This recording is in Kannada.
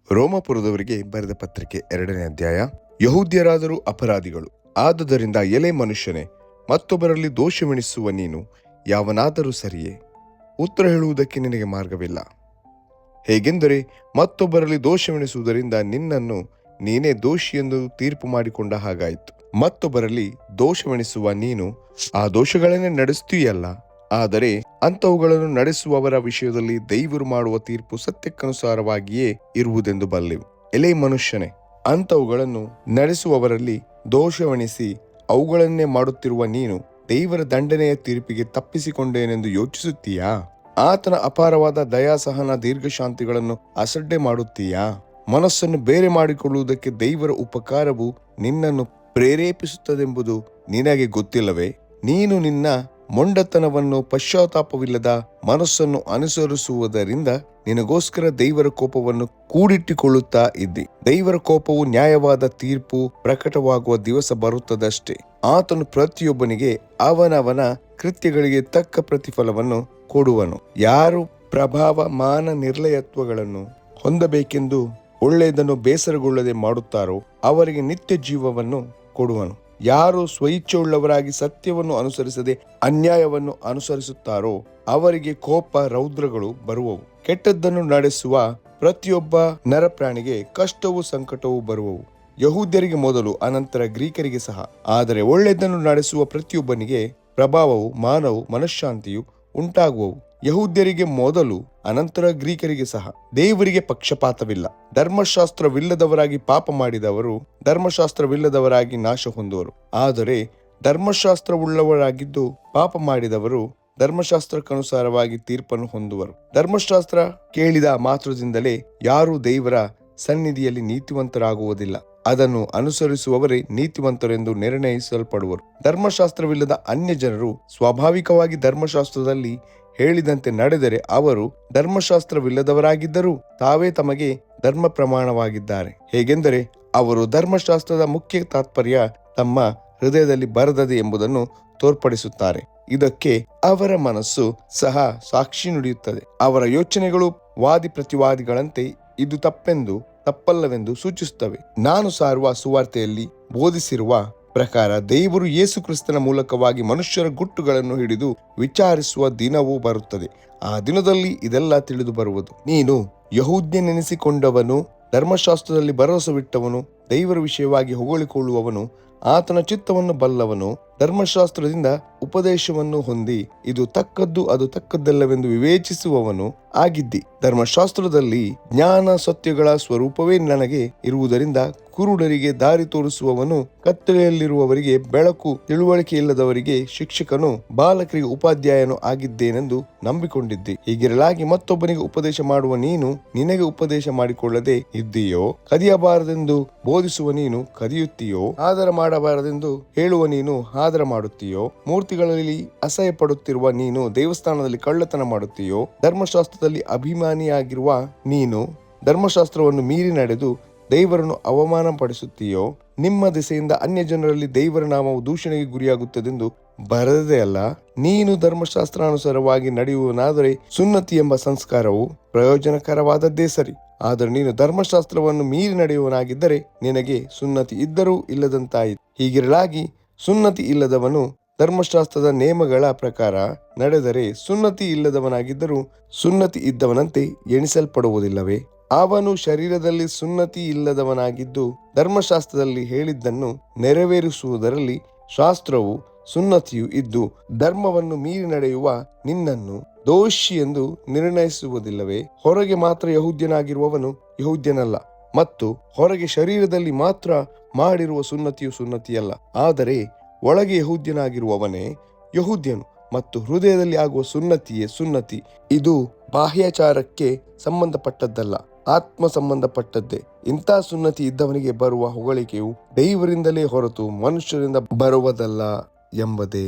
ರೋಮಾಪುರದವರಿಗೆ ಬರೆದ ಪತ್ರಿಕೆ 2ನೇ ಅಧ್ಯಾಯ. ಯಹೂದ್ಯರಾದರೂ ಅಪರಾಧಿಗಳು. ಆದುದರಿಂದ ಎಲೆ ಮನುಷ್ಯನೇ, ಮತ್ತೊಬ್ಬರಲ್ಲಿ ದೋಷವೆಣಿಸುವ ನೀನು ಯಾವನಾದರೂ ಸರಿಯೇ? ಉತ್ತರ ಹೇಳುವುದಕ್ಕೆ ನಿನಗೆ ಮಾರ್ಗವಿಲ್ಲ. ಹೇಗೆಂದರೆ ಮತ್ತೊಬ್ಬರಲ್ಲಿ ದೋಷವೆಣಿಸುವುದರಿಂದ ನಿನ್ನನ್ನು ನೀನೇ ದೋಷಿಯೆಂದು ತೀರ್ಪು ಮಾಡಿಕೊಂಡ ಹಾಗಾಯಿತು. ಮತ್ತೊಬ್ಬರಲ್ಲಿ ದೋಷವೆಣಿಸುವ ನೀನು ಆ ದೋಷಗಳನ್ನೇ ನಡೆಸುತ್ತೀಯಲ್ಲ. ಆದರೆ ಅಂಥವುಗಳನ್ನು ನಡೆಸುವವರ ವಿಷಯದಲ್ಲಿ ದೇವರು ಮಾಡುವ ತೀರ್ಪು ಸತ್ಯಕ್ಕನುಸಾರವಾಗಿಯೇ ಇರುವುದೆಂದು ಬಲ್ಲೆವು. ಎಲೆ ಮನುಷ್ಯನೇ, ಅಂಥವುಗಳನ್ನು ನಡೆಸುವವರಲ್ಲಿ ದೋಷವೆಣಿಸಿ ಅವುಗಳನ್ನೇ ಮಾಡುತ್ತಿರುವ ನೀನು ದೇವರ ದಂಡನೆಯ ತೀರ್ಪಿಗೆ ತಪ್ಪಿಸಿಕೊಂಡೇನೆಂದು ಯೋಚಿಸುತ್ತೀಯಾ? ಆತನ ಅಪಾರವಾದ ದಯಾಸಹನ ದೀರ್ಘಶಾಂತಿಗಳನ್ನು ಅಸಡ್ಡೆ ಮಾಡುತ್ತೀಯಾ? ಮನಸ್ಸನ್ನು ಬೇರೆ ಮಾಡಿಕೊಳ್ಳುವುದಕ್ಕೆ ದೇವರ ಉಪಕಾರವು ನಿನ್ನನ್ನು ಪ್ರೇರೇಪಿಸುತ್ತದೆಂಬುದು ನಿನಗೆ ಗೊತ್ತಿಲ್ಲವೇ? ನೀನು ನಿನ್ನ ಮೊಂಡತನವನ್ನು ಪಶ್ಚಾತ್ತಾಪವಿಲ್ಲದ ಮನಸ್ಸನ್ನು ಅನುಸರಿಸುವುದರಿಂದ ನಿನಗೋಸ್ಕರ ದೇವರ ಕೋಪವನ್ನು ಕೂಡಿಟ್ಟುಕೊಳ್ಳುತ್ತಾ ಇದ್ದಿ. ದೇವರ ಕೋಪವು ನ್ಯಾಯವಾದ ತೀರ್ಪು ಪ್ರಕಟವಾಗುವ ದಿವಸ ಬರುತ್ತದಷ್ಟೇ. ಆತನು ಪ್ರತಿಯೊಬ್ಬನಿಗೆ ಅವನವನ ಕೃತ್ಯಗಳಿಗೆ ತಕ್ಕ ಪ್ರತಿಫಲವನ್ನು ಕೊಡುವನು. ಯಾರು ಪ್ರಭಾವ ಮಾನ ನಿರ್ಲಯತ್ವಗಳನ್ನು ಹೊಂದಬೇಕೆಂದು ಒಳ್ಳೆಯದನ್ನು ಬೇಸರಗೊಳ್ಳದೆ ಮಾಡುತ್ತಾರೋ ಅವರಿಗೆ ನಿತ್ಯ ಜೀವವನ್ನು ಕೊಡುವನು. ಯಾರು ಸ್ವಇಚ್ಛೆಯುಳ್ಳವರಾಗಿ ಸತ್ಯವನ್ನು ಅನುಸರಿಸದೆ ಅನ್ಯಾಯವನ್ನು ಅನುಸರಿಸುತ್ತಾರೋ ಅವರಿಗೆ ಕೋಪ ರೌದ್ರಗಳು ಬರುವವು. ಕೆಟ್ಟದ್ದನ್ನು ನಡೆಸುವ ಪ್ರತಿಯೊಬ್ಬ ನರಪ್ರಾಣಿಗೆ ಕಷ್ಟವೂ ಸಂಕಟವೂ ಬರುವವು. ಯಹೂದ್ಯರಿಗೆ ಮೊದಲು, ಅನಂತರ ಗ್ರೀಕರಿಗೆ ಸಹ. ಆದರೆ ಒಳ್ಳೆಯದನ್ನು ನಡೆಸುವ ಪ್ರತಿಯೊಬ್ಬನಿಗೆ ಪ್ರಭಾವವು, ಮಾನವು, ಮನಃಶಾಂತಿಯು ಉಂಟಾಗುವವು. ಯಹೂದ್ಯರಿಗೆ ಮೊದಲು, ಅನಂತರ ಗ್ರೀಕರಿಗೆ ಸಹ. ದೇವರಿಗೆ ಪಕ್ಷಪಾತವಿಲ್ಲ. ಧರ್ಮಶಾಸ್ತ್ರವಿಲ್ಲದವರಾಗಿ ಪಾಪ ಮಾಡಿದವರು ಧರ್ಮಶಾಸ್ತ್ರವಿಲ್ಲದವರಾಗಿ ನಾಶ ಹೊಂದುವರು. ಆದರೆ ಧರ್ಮಶಾಸ್ತ್ರವುಳ್ಳವರಾಗಿದ್ದು ಪಾಪ ಮಾಡಿದವರು ಧರ್ಮಶಾಸ್ತ್ರಕ್ಕನುಸಾರವಾಗಿ ತೀರ್ಪನ್ನು ಹೊಂದುವರು. ಧರ್ಮಶಾಸ್ತ್ರ ಕೇಳಿದ ಮಾತ್ರದಿಂದಲೇ ಯಾರೂ ದೇವರ ಸನ್ನಿಧಿಯಲ್ಲಿ ನೀತಿವಂತರಾಗುವುದಿಲ್ಲ. ಅದನ್ನು ಅನುಸರಿಸುವವರೇ ನೀತಿವಂತರೆಂದು ನಿರ್ಣಯಿಸಲ್ಪಡುವರು. ಧರ್ಮಶಾಸ್ತ್ರವಿಲ್ಲದ ಅನ್ಯ ಜನರು ಸ್ವಾಭಾವಿಕವಾಗಿ ಧರ್ಮಶಾಸ್ತ್ರದಲ್ಲಿ ಹೇಳಿದಂತೆ ನಡೆದರೆ ಅವರು ಧರ್ಮಶಾಸ್ತ್ರವಿಲ್ಲದವರಾಗಿದ್ದರೂ ತಾವೇ ತಮಗೆ ಧರ್ಮ ಪ್ರಮಾಣವಾಗಿದ್ದಾರೆ. ಹೇಗೆಂದರೆ ಅವರು ಧರ್ಮಶಾಸ್ತ್ರದ ಮುಖ್ಯ ತಾತ್ಪರ್ಯ ತಮ್ಮ ಹೃದಯದಲ್ಲಿ ಬರದದೆ ಎಂಬುದನ್ನು ತೋರ್ಪಡಿಸುತ್ತಾರೆ. ಇದಕ್ಕೆ ಅವರ ಮನಸ್ಸು ಸಹ ಸಾಕ್ಷಿ ನುಡಿಯುತ್ತದೆ. ಅವರ ಯೋಚನೆಗಳು ವಾದಿ ಪ್ರತಿವಾದಿಗಳಂತೆ ಇದು ತಪ್ಪಲ್ಲವೆಂದು ಸೂಚಿಸುತ್ತವೆ. ನಾನು ಸಾರುವ ಸುವಾರ್ತೆಯಲ್ಲಿ ಬೋಧಿಸಿರುವ ಪ್ರಕಾರ ದೇವರು ಯೇಸು ಕ್ರಿಸ್ತನ ಮೂಲಕವಾಗಿ ಮನುಷ್ಯರ ಗುಟ್ಟುಗಳನ್ನು ಹಿಡಿದು ವಿಚಾರಿಸುವ ದಿನವೂ ಬರುತ್ತದೆ. ಆ ದಿನದಲ್ಲಿ ಇದೆಲ್ಲ ತಿಳಿದು ಬರುವುದು. ನೀನು ಯಹೂದ್ಯನೆನಿಸಿಕೊಂಡವನು, ಧರ್ಮಶಾಸ್ತ್ರದಲ್ಲಿ ಭರವಸವಿಟ್ಟವನು, ದೇವರ ವಿಷಯವಾಗಿ ಹೊಗಳಿಕೊಳ್ಳುವವನು, ಆತನ ಚಿತ್ತವನ್ನು ಬಲ್ಲವನು, ಧರ್ಮಶಾಸ್ತ್ರದಿಂದ ಉಪದೇಶವನ್ನು ಹೊಂದಿ ಇದು ತಕ್ಕದ್ದು ಅದು ತಕ್ಕದ್ದಲ್ಲವೆಂದು ವಿವೇಚಿಸುವವನು ಆಗಿದ್ದಿ. ಧರ್ಮಶಾಸ್ತ್ರದಲ್ಲಿ ಜ್ಞಾನ ಸತ್ಯಗಳ ಸ್ವರೂಪವೇ ನನಗೆ ಇರುವುದರಿಂದ ಕುರುಡರಿಗೆ ದಾರಿ ತೋರಿಸುವವನು, ಕತ್ತಲೆಯಲ್ಲಿರುವವರಿಗೆ ಬೆಳಕು, ತಿಳುವಳಿಕೆ ಇಲ್ಲದವರಿಗೆ ಶಿಕ್ಷಕನು, ಬಾಲಕರಿಗೆ ಉಪಾಧ್ಯಾಯನು ಆಗಿದ್ದೇನೆಂದು ನಂಬಿಕೊಂಡಿದ್ದೆ. ಹೀಗಿರಲಾಗಿ ಮತ್ತೊಬ್ಬನಿಗೆ ಉಪದೇಶ ಮಾಡುವ ನೀನು ನಿನಗೆ ಉಪದೇಶ ಮಾಡಿಕೊಳ್ಳದೆ ಇದ್ದೀಯೋ? ಕದಿಯಬಾರದೆಂದು ಬೋಧಿಸುವ ನೀನು ಕದಿಯುತ್ತೀಯೋ? ಆದರ ಮಾಡಬಾರದೆಂದು ಹೇಳುವ ನೀನು ಆದರ ಮಾಡುತ್ತೀಯೋ? ಮೂರ್ತಿಗಳಲ್ಲಿ ಅಸಹ್ಯ ಪಡುತ್ತಿರುವ ನೀನು ದೇವಸ್ಥಾನದಲ್ಲಿ ಕಳ್ಳತನ ಮಾಡುತ್ತೀಯೋ? ಧರ್ಮಶಾಸ್ತ್ರದಲ್ಲಿ ಅಭಿಮಾನಿಯಾಗಿರುವ ನೀನು ಧರ್ಮಶಾಸ್ತ್ರವನ್ನು ಮೀರಿ ನಡೆದು ದೇವರನ್ನು ಅವಮಾನ ಪಡಿಸುತ್ತೀಯೋ? ನಿಮ್ಮ ದೆಸೆಯಿಂದ ಅನ್ಯ ಜನರಲ್ಲಿ ದೇವರ ನಾಮವು ದೂಷಣೆಗೆ ಗುರಿಯಾಗುತ್ತದೆಂದು ಬರದೇ ಅಲ್ಲ? ನೀನು ಧರ್ಮಶಾಸ್ತ್ರಾನುಸಾರವಾಗಿ ನಡೆಯುವನಾದರೆ ಸುನ್ನತಿ ಎಂಬ ಸಂಸ್ಕಾರವು ಪ್ರಯೋಜನಕರವಾದದ್ದೇ ಸರಿ. ಆದರೆ ನೀನು ಧರ್ಮಶಾಸ್ತ್ರವನ್ನು ಮೀರಿ ನಡೆಯುವನಾಗಿದ್ದರೆ ನಿನಗೆ ಸುನ್ನತಿ ಇದ್ದರೂ ಇಲ್ಲದಂತಾಯಿತು. ಹೀಗಿರಲಾಗಿ ಸುನ್ನತಿ ಇಲ್ಲದವನು ಧರ್ಮಶಾಸ್ತ್ರದ ನೇಮಗಳ ಪ್ರಕಾರ ನಡೆದರೆ ಸುನ್ನತಿ ಇಲ್ಲದವನಾಗಿದ್ದರೂ ಸುನ್ನತಿ ಇದ್ದವನಂತೆ ಎಣಿಸಲ್ಪಡುವುದಿಲ್ಲವೇ? ಅವನು ಶರೀರದಲ್ಲಿ ಸುನ್ನತಿ ಇಲ್ಲದವನಾಗಿದ್ದು ಧರ್ಮಶಾಸ್ತ್ರದಲ್ಲಿ ಹೇಳಿದ್ದನ್ನು ನೆರವೇರಿಸುವುದರಲ್ಲಿ ಶಾಸ್ತ್ರವು ಸುನ್ನತಿಯು ಇದ್ದು ಧರ್ಮವನ್ನು ಮೀರಿ ನಡೆಯುವ ನಿನ್ನನ್ನು ದೋಷಿ ಎಂದು ನಿರ್ಣಯಿಸುವುದಿಲ್ಲವೇ? ಹೊರಗೆ ಮಾತ್ರ ಯಹೂದ್ಯನಾಗಿರುವವನು ಯಹೂದ್ಯನಲ್ಲ, ಮತ್ತು ಹೊರಗೆ ಶರೀರದಲ್ಲಿ ಮಾತ್ರ ಮಾಡಿರುವ ಸುನ್ನತಿಯು ಸುನ್ನತಿಯಲ್ಲ. ಆದರೆ ಒಳಗೆ ಯಹೂದ್ಯನಾಗಿರುವವನೇ ಯಹೂದ್ಯನು, ಮತ್ತು ಹೃದಯದಲ್ಲಿ ಆಗುವ ಸುನ್ನತಿಯೇ ಸುನ್ನತಿ. ಇದು ಬಾಹ್ಯಾಚಾರಕ್ಕೆ ಸಂಬಂಧಪಟ್ಟದ್ದಲ್ಲ, ಆತ್ಮ ಸಂಬಂಧಪಟ್ಟದ್ದೇ. ಇಂಥ ಸುನ್ನತಿ ಇದ್ದವನಿಗೆ ಬರುವ ಹೊಗಳಿಕೆಯು ದೇವರಿಂದಲೇ ಹೊರತು ಮನುಷ್ಯರಿಂದ ಬರುವುದಲ್ಲ ಎಂಬುದೇ.